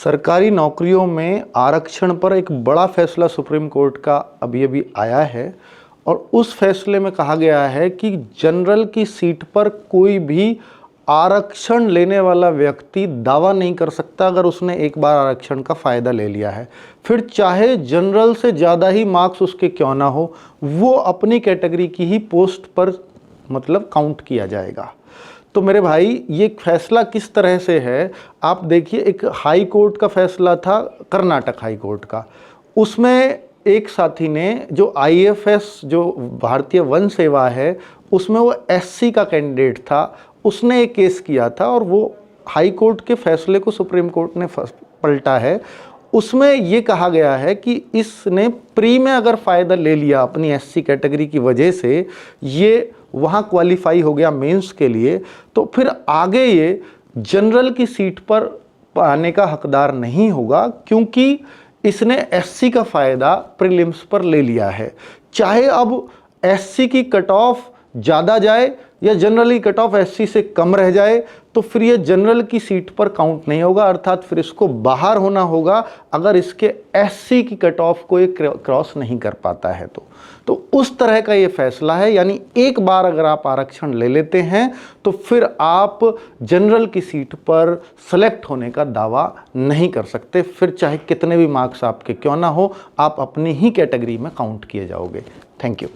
सरकारी नौकरियों में आरक्षण पर एक बड़ा फैसला सुप्रीम कोर्ट का अभी अभी आया है और उस फैसले में कहा गया है कि जनरल की सीट पर कोई भी आरक्षण लेने वाला व्यक्ति दावा नहीं कर सकता अगर उसने एक बार आरक्षण का फ़ायदा ले लिया है। फिर चाहे जनरल से ज़्यादा ही मार्क्स उसके क्यों ना हो, वो अपनी कैटेगरी की ही पोस्ट पर मतलब काउंट किया जाएगा। तो मेरे भाई ये फैसला किस तरह से है, आप देखिए। एक हाई कोर्ट का फैसला था, कर्नाटक हाई कोर्ट का। उसमें एक साथी ने जो आईएफएस जो भारतीय वन सेवा है उसमें वो एससी का कैंडिडेट था, उसने एक केस किया था और वो हाई कोर्ट के फैसले को सुप्रीम कोर्ट ने पलटा है। उसमें ये कहा गया है कि इसने प्री में अगर फ़ायदा ले लिया अपनी एससी कैटेगरी की वजह से, ये वहाँ क्वालिफाई हो गया मेंस के लिए, तो फिर आगे ये जनरल की सीट पर आने का हकदार नहीं होगा क्योंकि इसने एससी का फ़ायदा प्रीलिम्स पर ले लिया है। चाहे अब एससी की कट ऑफ ज़्यादा जाए या जनरल की कट ऑफ एससी से कम रह जाए, तो फिर ये जनरल की सीट पर काउंट नहीं होगा, अर्थात फिर इसको बाहर होना होगा अगर इसके एससी की कट ऑफ को ये क्रॉस नहीं कर पाता है। तो उस तरह का ये फैसला है, यानी एक बार अगर आप आरक्षण ले लेते हैं तो फिर आप जनरल की सीट पर सेलेक्ट होने का दावा नहीं कर सकते। फिर चाहे कितने भी मार्क्स आपके क्यों ना हो, आप अपनी ही कैटेगरी में काउंट किए जाओगे। Thank you.